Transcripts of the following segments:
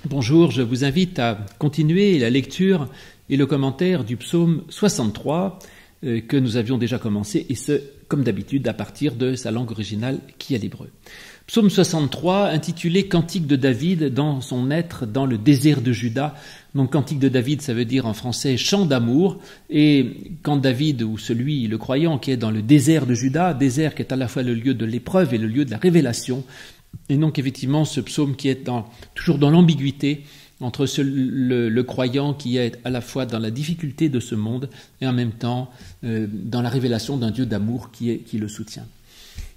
Bonjour, je vous invite à continuer la lecture et le commentaire du psaume 63 que nous avions déjà commencé, et ce, comme d'habitude, à partir de sa langue originale qui est l'hébreu. Psaume 63, intitulé Cantique de David dans son être dans le désert de Juda. Donc Cantique de David, ça veut dire en français chant d'amour, et quand David, ou celui, le croyant, qui est dans le désert de Juda, désert qui est à la fois le lieu de l'épreuve et le lieu de la révélation, et donc effectivement ce psaume qui est toujours dans l'ambiguïté entre le croyant qui est à la fois dans la difficulté de ce monde et en même temps dans la révélation d'un Dieu d'amour qui le soutient.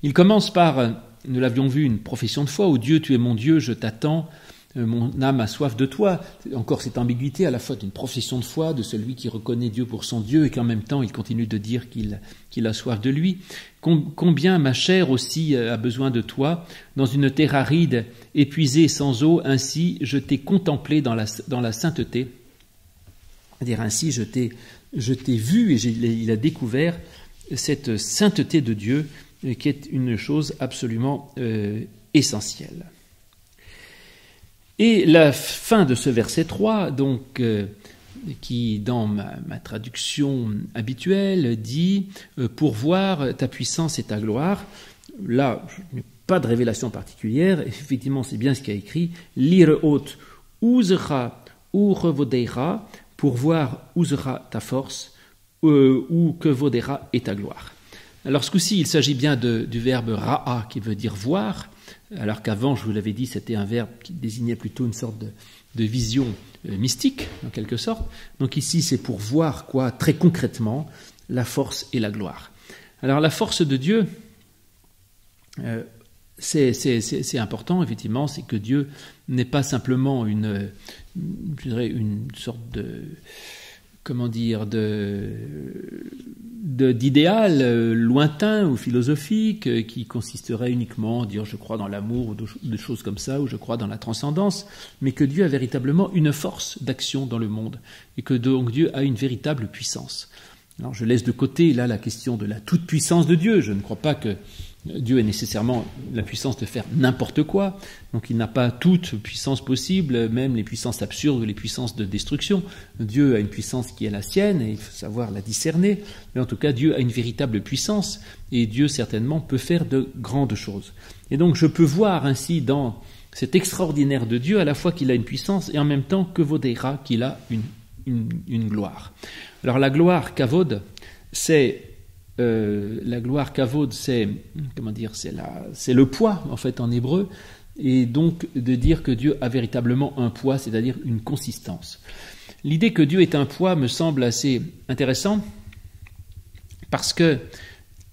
Il commence par, nous l'avions vu, une profession de foi. « Ô Dieu, tu es mon Dieu, je t'attends, mon âme a soif de toi ». Encore cette ambiguïté à la fois d'une profession de foi, de celui qui reconnaît Dieu pour son Dieu et qu'en même temps il continue de dire qu'il a soif de lui. Combien ma chair aussi a besoin de toi, dans une terre aride, épuisée sans eau, ainsi je t'ai contemplé dans la sainteté. C'est-à-dire ainsi je t'ai vu et il a découvert cette sainteté de Dieu qui est une chose absolument essentielle. Et la fin de ce verset 3, donc, qui dans ma traduction habituelle dit « Pour voir ta puissance et ta gloire », là, pas de révélation particulière, effectivement c'est bien ce qu'il y a écrit « Lir'ot uzra ou revodera » pour voir où sera ta force ou que vaudera et ta gloire. Alors ce coup-ci, il s'agit bien du verbe ra'a qui veut dire voir, alors qu'avant, je vous l'avais dit, c'était un verbe qui désignait plutôt une sorte de vision mystique, en quelque sorte. Donc ici, c'est pour voir quoi, très concrètement, la force et la gloire. Alors la force de Dieu, c'est important, effectivement, c'est que Dieu n'est pas simplement une sorte de... comment dire, d'idéal lointain ou philosophique qui consisterait uniquement à dire je crois dans l'amour ou des choses comme ça, ou je crois dans la transcendance, mais que Dieu a véritablement une force d'action dans le monde et que donc Dieu a une véritable puissance. Alors je laisse de côté là la question de la toute-puissance de Dieu. Je ne crois pas que Dieu ait nécessairement la puissance de faire n'importe quoi, donc il n'a pas toute puissance possible, même les puissances absurdes ou les puissances de destruction. Dieu a une puissance qui est la sienne et il faut savoir la discerner, mais en tout cas Dieu a une véritable puissance et Dieu certainement peut faire de grandes choses. Et donc je peux voir ainsi dans cet extraordinaire de Dieu à la fois qu'il a une puissance et en même temps que vaudra qu'il a une gloire. Alors la gloire kavod, c'est comment dire, c'est le poids en fait en hébreu, et donc de dire que Dieu a véritablement un poids, c'est-à-dire une consistance. L'idée que Dieu est un poids me semble assez intéressant parce que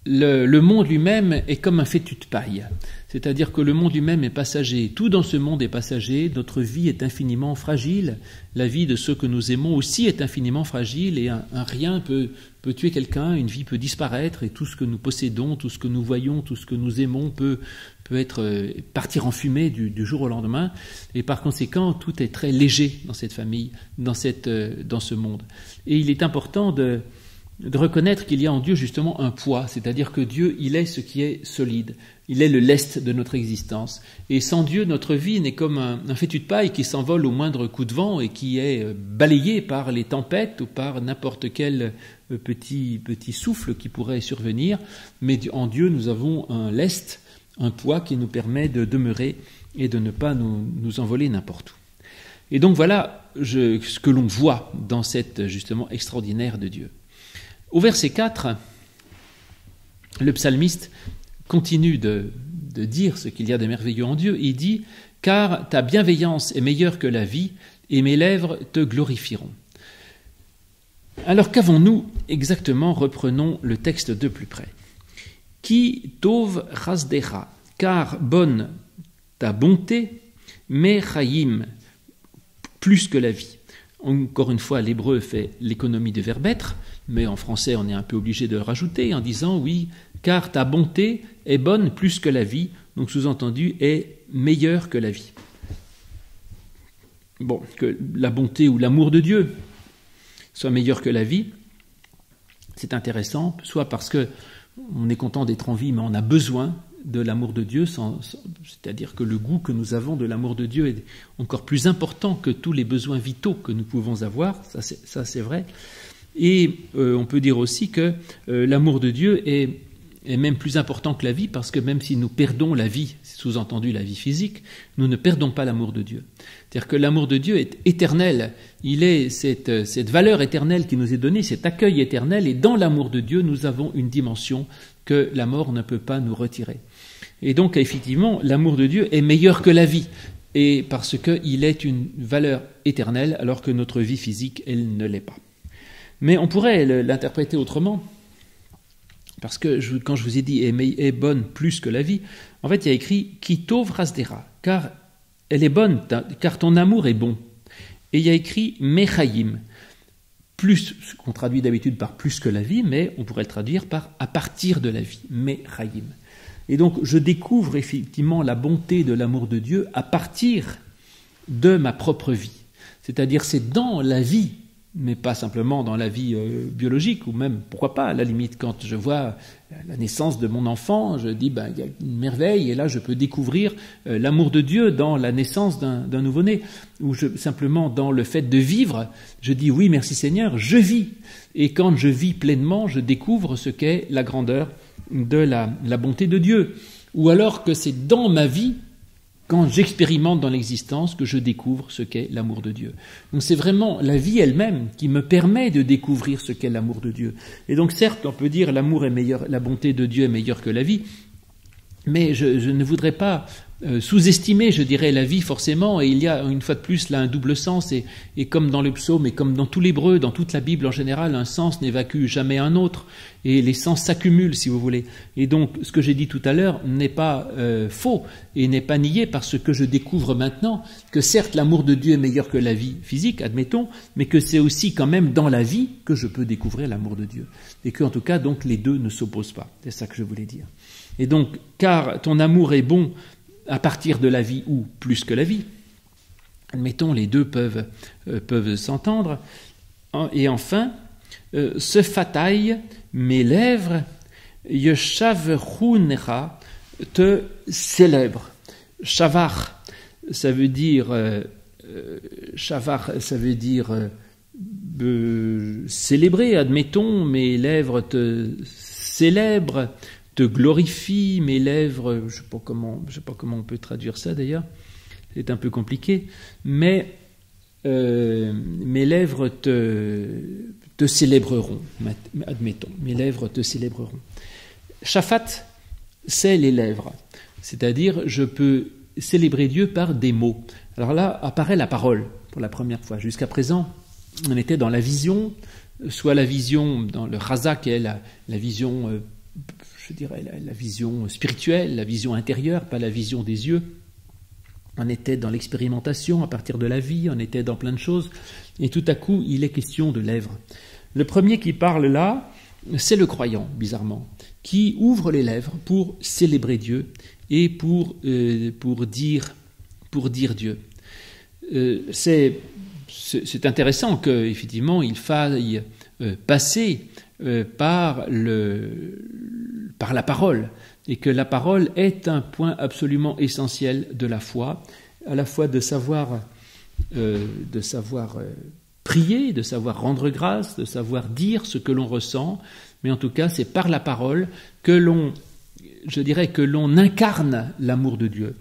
le monde lui-même est comme un fétu de paille, c'est-à-dire que le monde lui-même est passager, tout dans ce monde est passager, notre vie est infiniment fragile, la vie de ceux que nous aimons aussi est infiniment fragile et un rien peut tuer quelqu'un, une vie peut disparaître et tout ce que nous possédons, tout ce que nous voyons, tout ce que nous aimons peut partir en fumée du jour au lendemain et par conséquent tout est très léger dans cette famille, dans ce monde. Et il est important de reconnaître qu'il y a en Dieu justement un poids, c'est-à-dire que Dieu, il est ce qui est solide, il est le lest de notre existence. Et sans Dieu, notre vie n'est comme un fétu de paille qui s'envole au moindre coup de vent et qui est balayé par les tempêtes ou par n'importe quel petit souffle qui pourrait survenir. Mais en Dieu, nous avons un lest, un poids qui nous permet de demeurer et de ne pas nous envoler n'importe où. Et donc voilà ce que l'on voit dans cette justement extraordinaire de Dieu. Au verset 4, le psalmiste continue de dire ce qu'il y a de merveilleux en Dieu. Il dit « Car ta bienveillance est meilleure que la vie, et mes lèvres te glorifieront. » Alors qu'avons-nous exactement? Reprenons le texte de plus près. « Ki tov chasdecha, car bonne ta bonté, mechayim, plus que la vie. » Encore une fois, l'hébreu fait l'économie du verbe être, mais en français, on est un peu obligé de le rajouter en disant « Oui, car ta bonté est bonne plus que la vie », donc sous-entendu, est meilleure que la vie. Bon, que la bonté ou l'amour de Dieu soit meilleur que la vie, c'est intéressant, soit parce qu'on est content d'être en vie, mais on a besoin de l'amour de Dieu, c'est-à-dire que le goût que nous avons de l'amour de Dieu est encore plus important que tous les besoins vitaux que nous pouvons avoir, ça c'est vrai. Et on peut dire aussi que l'amour de Dieu est même plus important que la vie, parce que même si nous perdons la vie, sous-entendu la vie physique, nous ne perdons pas l'amour de Dieu. C'est-à-dire que l'amour de Dieu est éternel, il est cette valeur éternelle qui nous est donnée, cet accueil éternel, et dans l'amour de Dieu, nous avons une dimension que la mort ne peut pas nous retirer. Et donc, effectivement, l'amour de Dieu est meilleur que la vie, et parce qu'il est une valeur éternelle, alors que notre vie physique, elle ne l'est pas. Mais on pourrait l'interpréter autrement, parce que quand je vous ai dit est bonne plus que la vie, en fait il y a écrit « Ki tov rasdera » car elle est bonne, car ton amour est bon. Et il y a écrit « Mechayim » plus, qu'on traduit d'habitude par plus que la vie, mais on pourrait le traduire par à partir de la vie, Mechayim. Et donc je découvre effectivement la bonté de l'amour de Dieu à partir de ma propre vie. C'est-à-dire c'est dans la vie, mais pas simplement dans la vie biologique, ou même, pourquoi pas, à la limite, quand je vois la naissance de mon enfant, je dis, il y a une merveille, et là je peux découvrir l'amour de Dieu dans la naissance d'un nouveau-né, ou simplement dans le fait de vivre, je dis, oui, merci Seigneur, je vis. Et quand je vis pleinement, je découvre ce qu'est la grandeur de la bonté de Dieu. Ou alors que c'est dans ma vie, quand j'expérimente dans l'existence, que je découvre ce qu'est l'amour de Dieu. Donc c'est vraiment la vie elle-même qui me permet de découvrir ce qu'est l'amour de Dieu. Et donc certes, on peut dire l'amour est meilleur, la bonté de Dieu est meilleure que la vie, mais je ne voudrais pas sous-estimer, je dirais, la vie forcément, et il y a une fois de plus là un double sens, et comme dans le psaume, et comme dans tout l'hébreu, dans toute la Bible en général, un sens n'évacue jamais un autre, et les sens s'accumulent si vous voulez. Et donc ce que j'ai dit tout à l'heure n'est pas faux, et n'est pas nié par ce que je découvre maintenant, que certes l'amour de Dieu est meilleur que la vie physique, admettons, mais que c'est aussi quand même dans la vie que je peux découvrir l'amour de Dieu. Et que en tout cas donc les deux ne s'opposent pas, c'est ça que je voulais dire. Et donc, car ton amour est bon à partir de la vie ou plus que la vie, admettons, les deux peuvent s'entendre. Et enfin, ce fataï, mes lèvres, yeshavrunecha, te célèbre. Shavar, ça veut dire célébrer, admettons, mes lèvres te célèbrent, te glorifie, mes lèvres, je sais pas comment on peut traduire ça d'ailleurs, c'est un peu compliqué, mais mes lèvres te célébreront, admettons, mes lèvres te célébreront. Shafat, c'est les lèvres, c'est-à-dire je peux célébrer Dieu par des mots. Alors là apparaît la parole pour la première fois. Jusqu'à présent, on était dans la vision, soit la vision dans le Raza, qui est la vision je dirais la vision spirituelle, la vision intérieure, pas la vision des yeux. On était dans l'expérimentation à partir de la vie, on était dans plein de choses, et tout à coup, il est question de lèvres. Le premier qui parle là, c'est le croyant, bizarrement, qui ouvre les lèvres pour célébrer Dieu et pour dire Dieu. C'est intéressant qu'effectivement, il faille passer par la parole, et que la parole est un point absolument essentiel de la foi, à la fois de savoir prier, de savoir rendre grâce, de savoir dire ce que l'on ressent, mais en tout cas c'est par la parole que l'on incarne l'amour de Dieu.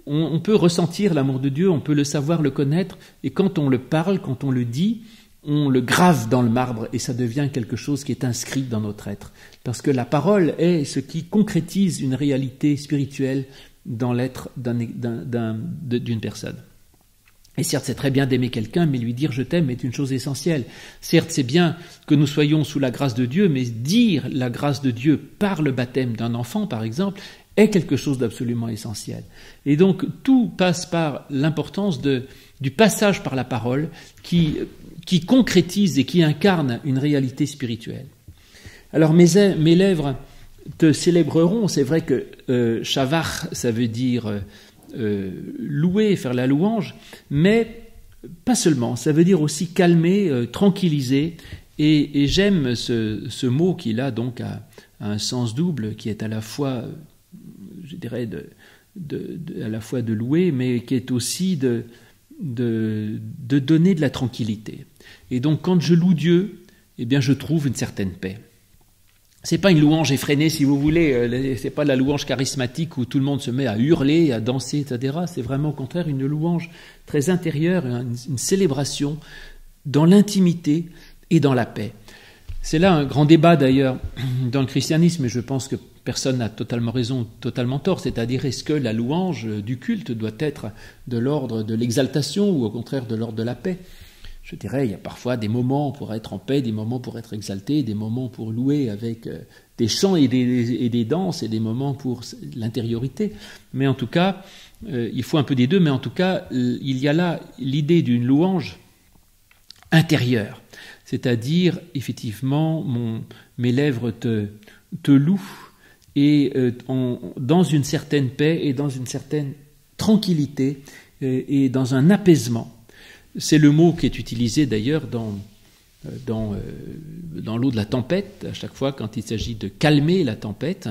On peut ressentir l'amour de Dieu, on peut le savoir, le connaître, et quand on le parle, quand on le dit, on le grave dans le marbre et ça devient quelque chose qui est inscrit dans notre être. Parce que la parole est ce qui concrétise une réalité spirituelle dans l'être d'une personne. Et certes, c'est très bien d'aimer quelqu'un, mais lui dire « je t'aime » est une chose essentielle. Certes, c'est bien que nous soyons sous la grâce de Dieu, mais dire la grâce de Dieu par le baptême d'un enfant, par exemple, est quelque chose d'absolument essentiel. Et donc, tout passe par l'importance du passage par la parole qui concrétise et qui incarne une réalité spirituelle. Alors mes lèvres te célébreront, c'est vrai que shavar, ça veut dire louer, faire la louange, mais pas seulement, ça veut dire aussi calmer, tranquilliser, et j'aime ce mot qui là donc a un sens double, qui est à la fois, je dirais, à la fois de louer, mais qui est aussi de donner de la tranquillité. Et donc, quand je loue Dieu, eh bien, je trouve une certaine paix. C'est pas une louange effrénée, si vous voulez, c'est pas la louange charismatique où tout le monde se met à hurler, à danser, etc. C'est vraiment au contraire une louange très intérieure, une célébration dans l'intimité et dans la paix. C'est là un grand débat d'ailleurs dans le christianisme, et je pense que personne n'a totalement raison, totalement tort, c'est-à-dire est-ce que la louange du culte doit être de l'ordre de l'exaltation ou au contraire de l'ordre de la paix? Je dirais, il y a parfois des moments pour être en paix, des moments pour être exalté, des moments pour louer avec des chants et des danses, et des moments pour l'intériorité. Mais en tout cas, il faut un peu des deux, mais en tout cas, il y a là l'idée d'une louange intérieure. C'est-à-dire, effectivement, mes lèvres te louent, et dans une certaine paix et dans une certaine tranquillité et dans un apaisement. C'est le mot qui est utilisé d'ailleurs dans l'eau de la tempête. À chaque fois, quand il s'agit de calmer la tempête,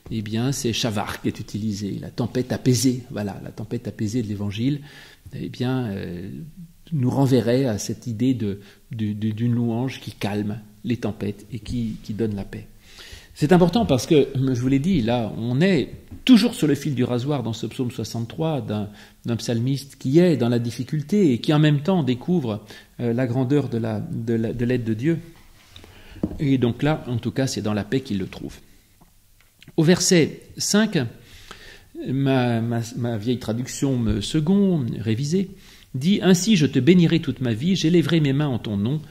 eh bien, c'est shavar qui est utilisé, la tempête apaisée. Voilà, la tempête apaisée de l'Évangile, eh bien, nous renverrait à cette idée d'une louange qui calme les tempêtes et qui donne la paix. C'est important parce que, je vous l'ai dit, là, on est toujours sur le fil du rasoir dans ce psaume 63 d'un psalmiste qui est dans la difficulté et qui en même temps découvre la grandeur de l'aide de Dieu. Et donc là, en tout cas, c'est dans la paix qu'il le trouve. Au verset 5, ma vieille traduction seconde, révisée, dit « Ainsi je te bénirai toute ma vie, j'élèverai mes mains en ton nom,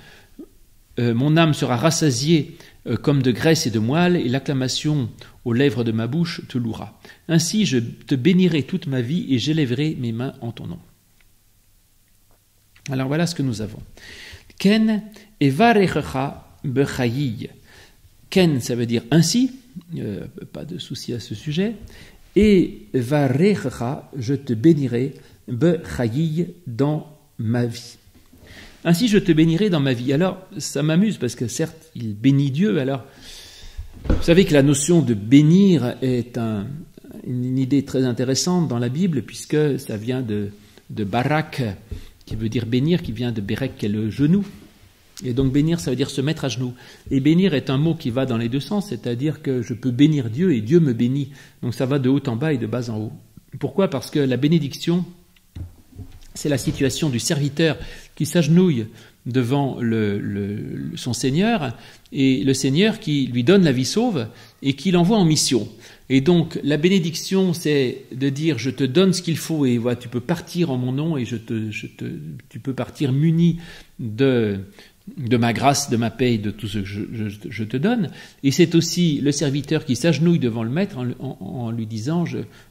mon âme sera rassasiée comme de graisse et de moelle, et l'acclamation aux lèvres de ma bouche te louera. Ainsi je te bénirai toute ma vie, et j'élèverai mes mains en ton nom. » Alors voilà ce que nous avons. Ken evarecha bechayi. Ken, ça veut dire ainsi, pas de souci à ce sujet. Et varecha, je te bénirai bechayi, dans ma vie. Ainsi je te bénirai dans ma vie. Alors, ça m'amuse parce que certes, il bénit Dieu. Alors, vous savez que la notion de bénir est une idée très intéressante dans la Bible, puisque ça vient de barak, qui veut dire bénir, qui vient de berek, qui est le genou. Et donc bénir, ça veut dire se mettre à genoux. Et bénir est un mot qui va dans les deux sens, c'est-à-dire que je peux bénir Dieu et Dieu me bénit. Donc ça va de haut en bas et de bas en haut. Pourquoi ? Parce que la bénédiction, c'est la situation du serviteur qui s'agenouille devant son Seigneur, et le Seigneur qui lui donne la vie sauve et qui l'envoie en mission. Et donc la bénédiction, c'est de dire je te donne ce qu'il faut, et voilà, tu peux partir en mon nom, et tu peux partir muni de ma grâce, de ma paix, de tout ce que je te donne. Et c'est aussi le serviteur qui s'agenouille devant le maître en lui disant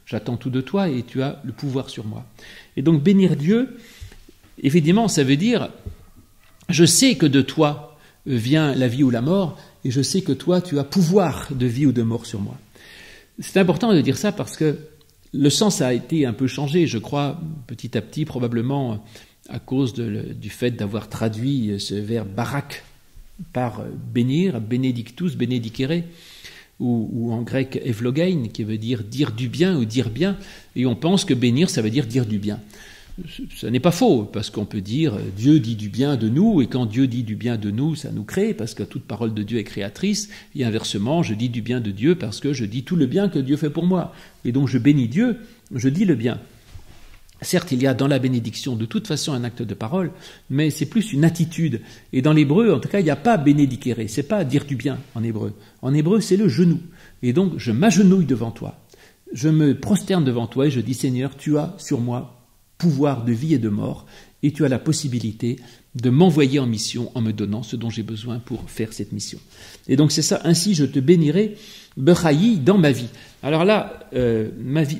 j'attends tout de toi et tu as le pouvoir sur moi. Et donc bénir Dieu, évidemment, ça veut dire je sais que de toi vient la vie ou la mort, et je sais que toi tu as pouvoir de vie ou de mort sur moi. C'est important de dire ça parce que le sens a été un peu changé, je crois, petit à petit, probablement à cause du fait d'avoir traduit ce verbe barak par bénir, benedictus, benedicere, ou en grec evlogein, qui veut dire du bien ou dire bien, et on pense que bénir, ça veut dire du bien. Ce n'est pas faux, parce qu'on peut dire Dieu dit du bien de nous, et quand Dieu dit du bien de nous, ça nous crée, parce que toute parole de Dieu est créatrice, et inversement, je dis du bien de Dieu parce que je dis tout le bien que Dieu fait pour moi. Et donc je bénis Dieu, je dis le bien. Certes, il y a dans la bénédiction de toute façon un acte de parole, mais c'est plus une attitude. Et dans l'hébreu, en tout cas, il n'y a pas bénédicere, c'est pas dire du bien en hébreu. En hébreu, c'est le genou. Et donc, je m'agenouille devant toi. Je me prosterne devant toi et je dis, Seigneur, tu as sur moi pouvoir de vie et de mort, et tu as la possibilité de m'envoyer en mission en me donnant ce dont j'ai besoin pour faire cette mission. Et donc c'est ça, ainsi je te bénirai, bechayi, dans ma vie. Alors là,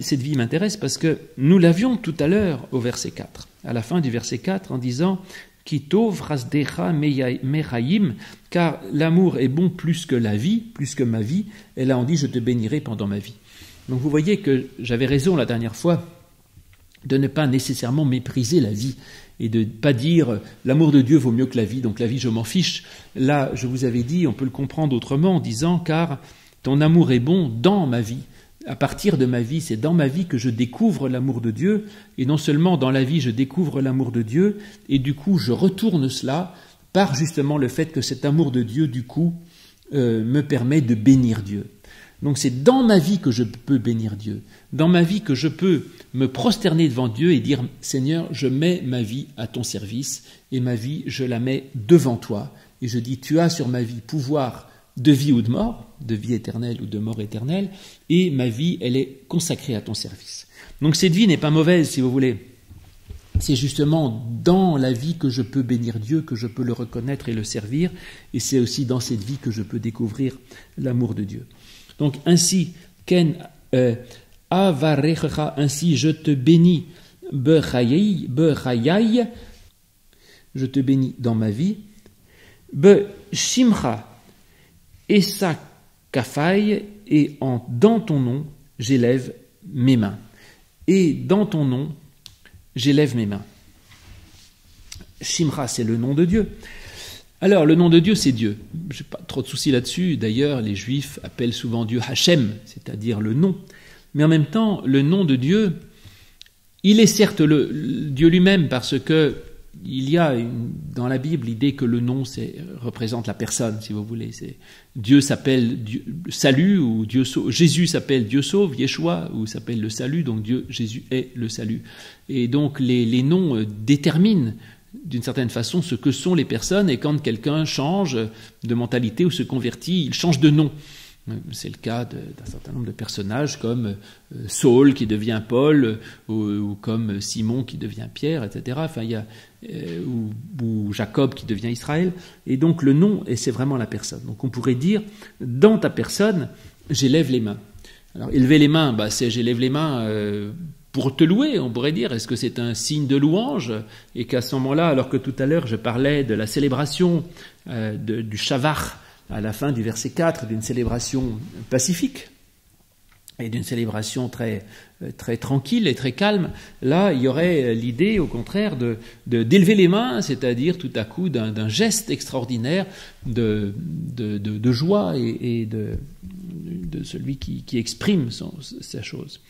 cette vie m'intéresse parce que nous l'avions tout à l'heure au verset 4, à la fin du verset 4, en disant « Kitov rasdecha merayim » car l'amour est bon plus que la vie, plus que ma vie, et là on dit « Je te bénirai pendant ma vie ». Donc vous voyez que j'avais raison la dernière fois de ne pas nécessairement mépriser la vie et de ne pas dire l'amour de Dieu vaut mieux que la vie, donc la vie je m'en fiche. Là, je vous avais dit, on peut le comprendre autrement en disant car ton amour est bon dans ma vie, à partir de ma vie, c'est dans ma vie que je découvre l'amour de Dieu, et non seulement dans la vie je découvre l'amour de Dieu, et du coup je retourne cela par justement le fait que cet amour de Dieu, du coup, me permet de bénir Dieu. Donc c'est dans ma vie que je peux bénir Dieu, dans ma vie que je peux me prosterner devant Dieu et dire « Seigneur, je mets ma vie à ton service, et ma vie, je la mets devant toi, et je dis « Tu as sur ma vie pouvoir de vie ou de mort, de vie éternelle ou de mort éternelle, et ma vie, elle est consacrée à ton service. » Donc cette vie n'est pas mauvaise, si vous voulez. C'est justement dans la vie que je peux bénir Dieu, que je peux le reconnaître et le servir, et c'est aussi dans cette vie que je peux découvrir l'amour de Dieu. Donc ainsi, Ken avarecha, ainsi je te bénis, bechayai, je te bénis dans ma vie, beshimcha, esa kafai, et dans ton nom, j'élève mes mains. Et dans ton nom, j'élève mes mains. Shimra, c'est le nom de Dieu. Alors, le nom de Dieu, c'est Dieu. Je n'ai pas trop de soucis là-dessus. D'ailleurs, les Juifs appellent souvent Dieu Hachem, c'est-à-dire le nom. Mais en même temps, le nom de Dieu, il est certes le Dieu lui-même, parce que il y a dans la Bible l'idée que le nom représente la personne, si vous voulez. Dieu s'appelle Dieu, salut, ou Dieu sauve. Jésus s'appelle Dieu sauve, Yeshua, ou s'appelle le salut, donc Dieu, Jésus est le salut. Et donc les noms déterminent d'une certaine façon ce que sont les personnes, et quand quelqu'un change de mentalité ou se convertit, il change de nom. C'est le cas d'un certain nombre de personnages comme Saul qui devient Paul, ou comme Simon qui devient Pierre, etc. Enfin, il y a, ou Jacob qui devient Israël. Et donc le nom, et c'est vraiment la personne. Donc on pourrait dire, dans ta personne, j'élève les mains. Alors élever les mains, c'est j'élève les mains pour te louer, on pourrait dire. Est-ce que c'est un signe de louange? Et qu'à ce moment-là, alors que tout à l'heure je parlais de la célébration du Shavar, à la fin du verset 4, d'une célébration pacifique et d'une célébration très, très tranquille et très calme, là, il y aurait l'idée, au contraire, d'élever les mains, c'est-à-dire tout à coup d'un geste extraordinaire de joie et de celui qui exprime sa chose.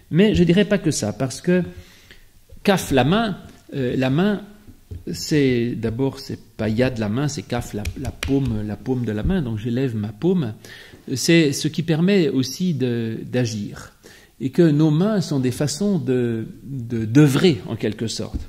Mais je ne dirais pas que ça, parce que kaf, la main, c'est pas yad la main, c'est kaf la paume de la main, donc j'élève ma paume. C'est ce qui permet aussi d'agir, et que nos mains sont des façons d'œuvrer en quelque sorte.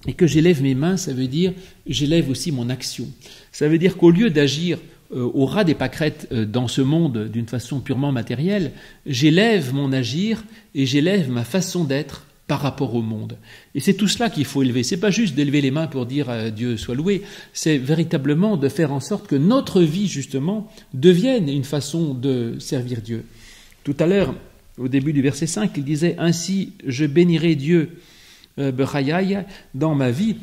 Et que j'élève mes mains, ça veut dire j'élève aussi mon action. Ça veut dire qu'au lieu d'agir au ras des pâquerettes dans ce monde d'une façon purement matérielle, j'élève mon agir et j'élève ma façon d'être par rapport au monde. Et c'est tout cela qu'il faut élever. C'est pas juste d'élever les mains pour dire Dieu soit loué, c'est véritablement de faire en sorte que notre vie, justement, devienne une façon de servir Dieu. Tout à l'heure, au début du verset 5, il disait « Ainsi, je bénirai Dieu dans ma vie ».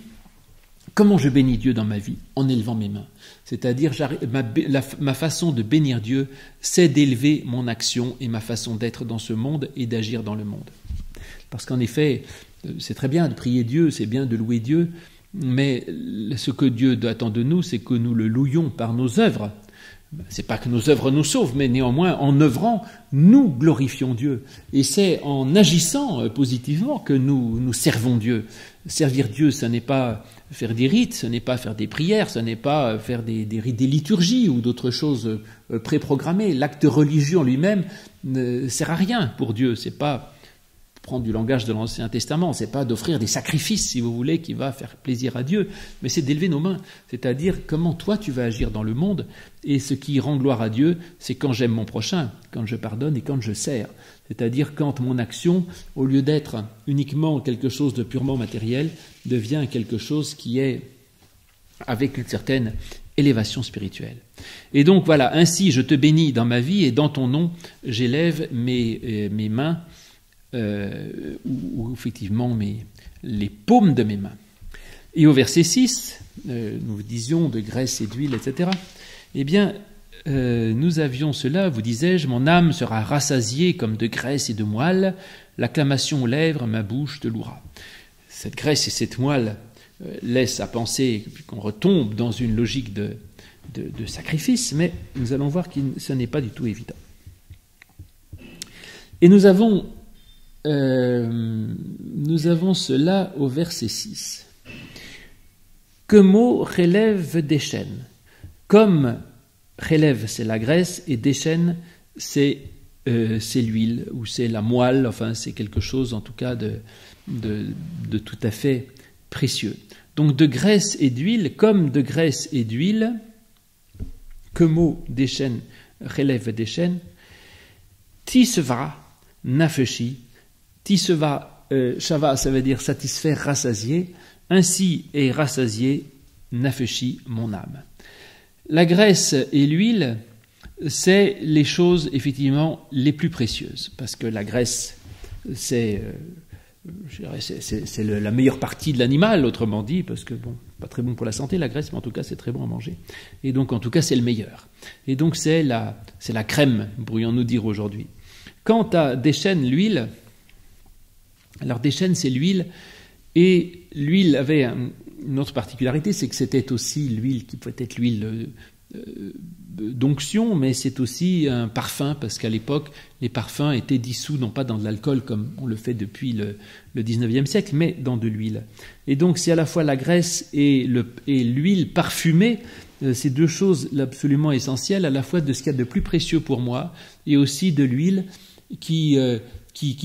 Comment je bénis Dieu dans ma vie? En élevant mes mains. C'est-à-dire, ma façon de bénir Dieu, c'est d'élever mon action et ma façon d'être dans ce monde et d'agir dans le monde. Parce qu'en effet, c'est très bien de prier Dieu, c'est bien de louer Dieu, mais ce que Dieu attend de nous, c'est que nous le louions par nos œuvres. C'est pas que nos œuvres nous sauvent, mais néanmoins, en œuvrant, nous glorifions Dieu. Et c'est en agissant positivement que nous servons Dieu. Servir Dieu, ce n'est pas faire des rites, ce n'est pas faire des prières, ce n'est pas faire des liturgies ou d'autres choses préprogrammées. L'acte religieux en lui-même ne sert à rien pour Dieu. C'est pas prendre du langage de l'Ancien Testament, c'est pas d'offrir des sacrifices, si vous voulez, qui va faire plaisir à Dieu, mais c'est d'élever nos mains, c'est-à-dire comment toi tu vas agir dans le monde, et ce qui rend gloire à Dieu, c'est quand j'aime mon prochain, quand je pardonne et quand je sers, c'est-à-dire quand mon action, au lieu d'être uniquement quelque chose de purement matériel, devient quelque chose qui est avec une certaine élévation spirituelle. Et donc voilà, ainsi je te bénis dans ma vie, et dans ton nom, j'élève mes mains, ou effectivement les paumes de mes mains. Et au verset 6, nous disions de graisse et d'huile, etc. Eh bien, nous avions cela, vous disais-je, mon âme sera rassasiée comme de graisse et de moelle, l'acclamation aux lèvres, ma bouche te louera. Cette graisse et cette moelle laissent à penser qu'on retombe dans une logique de sacrifice, mais nous allons voir que ce n'est pas du tout évident. Et nous avons cela au verset 6. Kemo relève des chaînes. Comme relève, c'est la graisse, et des chaînes, c'est l'huile, ou c'est la moelle, enfin c'est quelque chose en tout cas de tout à fait précieux. Donc de graisse et d'huile, comme de graisse et d'huile, Kemo des chaînes relève des chaînes, Tisva nafeshi, Tisva, shava, ça veut dire satisfaire, rassasier, ainsi est rassasié nafeshi, mon âme. La graisse et l'huile, c'est les choses effectivement les plus précieuses, parce que la graisse, c'est la meilleure partie de l'animal, autrement dit, parce que bon, pas très bon pour la santé la graisse, mais en tout cas c'est très bon à manger. Et donc en tout cas c'est le meilleur. Et donc c'est la crème, pourrions-nous dire aujourd'hui. Quant à déchaîne, l'huile, alors déchaîne c'est l'huile, et l'huile avait une autre particularité, c'est que c'était aussi l'huile qui pouvait être l'huile d'onction, mais c'est aussi un parfum, parce qu'à l'époque, les parfums étaient dissous, non pas dans de l'alcool comme on le fait depuis le 19e siècle, mais dans de l'huile. Et donc c'est à la fois la graisse et l'huile parfumée, ces deux choses absolument essentielles, à la fois de ce qu'il y a de plus précieux pour moi, et aussi de l'huile qui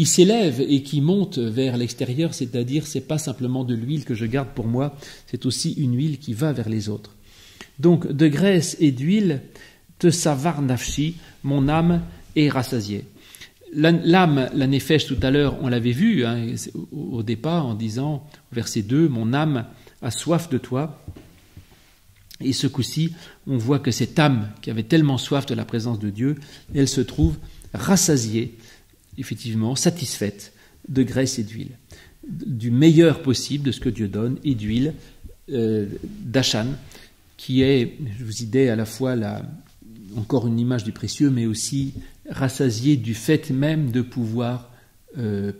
s'élève et qui monte vers l'extérieur, c'est-à-dire c'est pas simplement de l'huile que je garde pour moi, c'est aussi une huile qui va vers les autres. Donc de graisse et d'huile, te savar nafshi, mon âme est rassasiée. L'âme, la nefesh tout à l'heure, on l'avait vu au départ en disant, au verset 2, mon âme a soif de toi. Et ce coup-ci, on voit que cette âme qui avait tellement soif de la présence de Dieu, elle se trouve rassasiée, effectivement satisfaite de graisse et d'huile, du meilleur possible de ce que Dieu donne, et d'huile d'achan, qui est, je vous disais, à la fois encore une image du précieux, mais aussi rassasié du fait même de pouvoir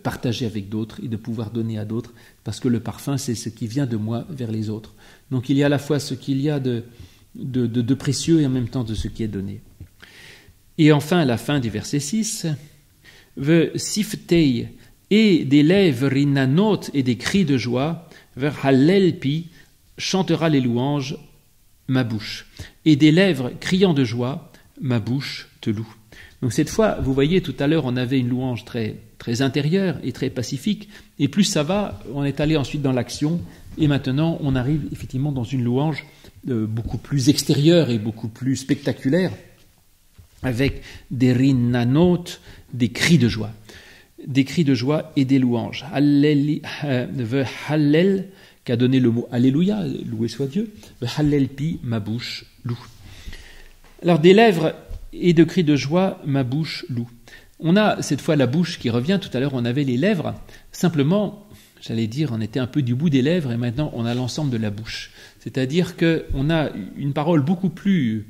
partager avec d'autres et de pouvoir donner à d'autres, parce que le parfum, c'est ce qui vient de moi vers les autres. Donc il y a à la fois ce qu'il y a de précieux et en même temps de ce qui est donné. Et enfin, à la fin du verset 6, « Ve siftei » et des lèvres inanot et des cris de joie, « Ver hallelpi » chantera les louanges, ma bouche, et des lèvres criant de joie, ma bouche te loue. Donc cette fois, vous voyez, tout à l'heure, on avait une louange très, très intérieure et très pacifique, et plus ça va, on est allé ensuite dans l'action, et maintenant on arrive effectivement dans une louange beaucoup plus extérieure et beaucoup plus spectaculaire, avec des rinanot, des cris de joie et des louanges. Hallel, qui a donné le mot Alléluia, loué soit Dieu, Hallel pi, ma bouche loue. Alors des lèvres et de cris de joie, ma bouche loue. On a cette fois la bouche qui revient, tout à l'heure on avait les lèvres, simplement, j'allais dire, on était un peu du bout des lèvres et maintenant on a l'ensemble de la bouche. C'est-à-dire qu'on a une parole beaucoup plus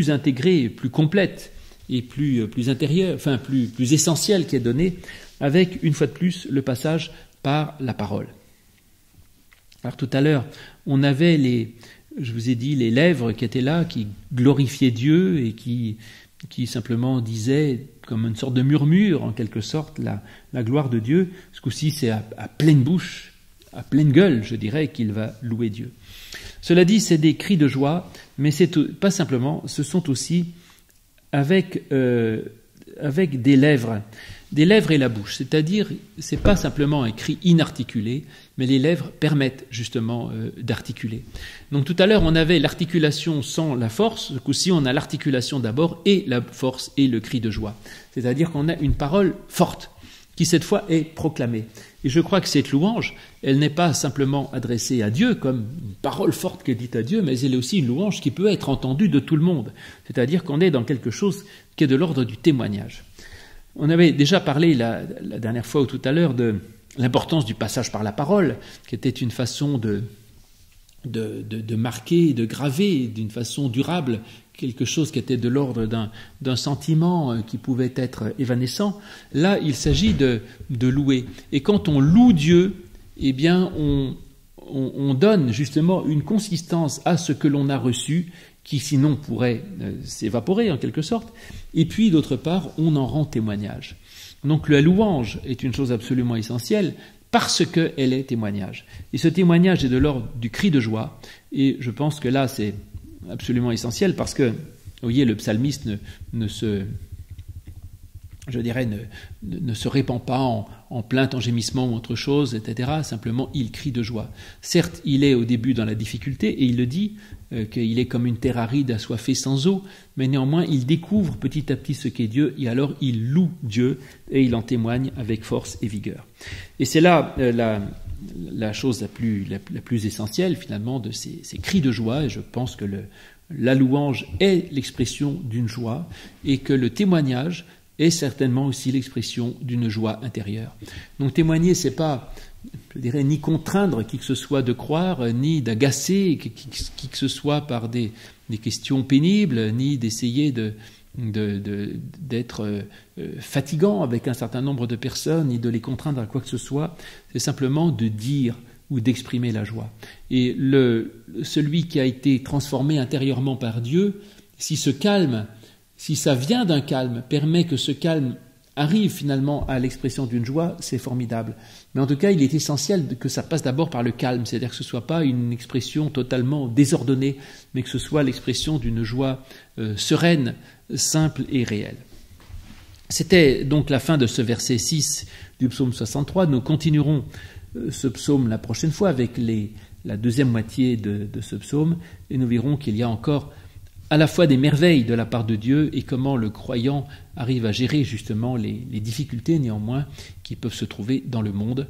intégrée, plus complète et plus intérieure, enfin plus essentielle qui est donnée, avec une fois de plus le passage par la parole. Alors tout à l'heure, on avait je vous ai dit, les lèvres qui étaient là, qui glorifiaient Dieu et qui simplement disaient, comme une sorte de murmure, en quelque sorte, la gloire de Dieu. Ce coup-ci, c'est à pleine bouche, à pleine gueule, je dirais, qu'il va louer Dieu. Cela dit, c'est des cris de joie, mais c'est pas simplement, ce sont aussi avec des lèvres et la bouche. C'est-à-dire, c'est pas simplement un cri inarticulé, mais les lèvres permettent justement d'articuler. Donc tout à l'heure, on avait l'articulation sans la force, ce coup-ci, on a l'articulation d'abord et la force et le cri de joie. C'est-à-dire qu'on a une parole forte, qui cette fois est proclamée. Et je crois que cette louange, elle n'est pas simplement adressée à Dieu, comme une parole forte qui est dite à Dieu, mais elle est aussi une louange qui peut être entendue de tout le monde. C'est-à-dire qu'on est dans quelque chose qui est de l'ordre du témoignage. On avait déjà parlé la dernière fois ou tout à l'heure de l'importance du passage par la parole, qui était une façon de marquer, de graver d'une façon durable quelque chose qui était de l'ordre d'un sentiment qui pouvait être évanescent. Là, il s'agit de louer. Et quand on loue Dieu, eh bien, on donne justement une consistance à ce que l'on a reçu, qui sinon pourrait s'évaporer en quelque sorte, et puis d'autre part, on en rend témoignage. Donc la louange est une chose absolument essentielle parce qu'elle est témoignage. Et ce témoignage est de l'ordre du cri de joie. Et je pense que là, c'est absolument essentiel parce que, vous voyez, le psalmiste ne se répand pas en plainte, en gémissement ou autre chose, etc. Simplement, il crie de joie. Certes, il est au début dans la difficulté, et il le dit, qu'il est comme une terre aride assoiffée sans eau, mais néanmoins, il découvre petit à petit ce qu'est Dieu, et alors il loue Dieu, et il en témoigne avec force et vigueur. Et c'est là la chose la plus essentielle, finalement, de ces cris de joie, et je pense que la louange est l'expression d'une joie, et que le témoignage est certainement aussi l'expression d'une joie intérieure. Donc témoigner, c'est pas, je dirais, ni contraindre qui que ce soit de croire, ni d'agacer qui que ce soit par des questions pénibles, ni d'essayer d'être fatigant avec un certain nombre de personnes, ni de les contraindre à quoi que ce soit. C'est simplement de dire ou d'exprimer la joie. Et celui qui a été transformé intérieurement par Dieu, si ce calme, si ça vient d'un calme, permet que ce calme arrive finalement à l'expression d'une joie, c'est formidable. Mais en tout cas, il est essentiel que ça passe d'abord par le calme, c'est-à-dire que ce ne soit pas une expression totalement désordonnée, mais que ce soit l'expression d'une joie sereine, simple et réelle. C'était donc la fin de ce verset 6 du psaume 63. Nous continuerons ce psaume la prochaine fois avec la deuxième moitié de ce psaume, et nous verrons qu'il y a encore à la fois des merveilles de la part de Dieu et comment le croyant arrive à gérer justement les difficultés néanmoins qui peuvent se trouver dans le monde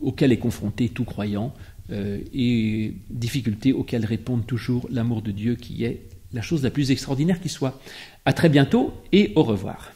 auxquelles est confronté tout croyant et difficultés auxquelles répond toujours l'amour de Dieu qui est la chose la plus extraordinaire qui soit. À très bientôt et au revoir.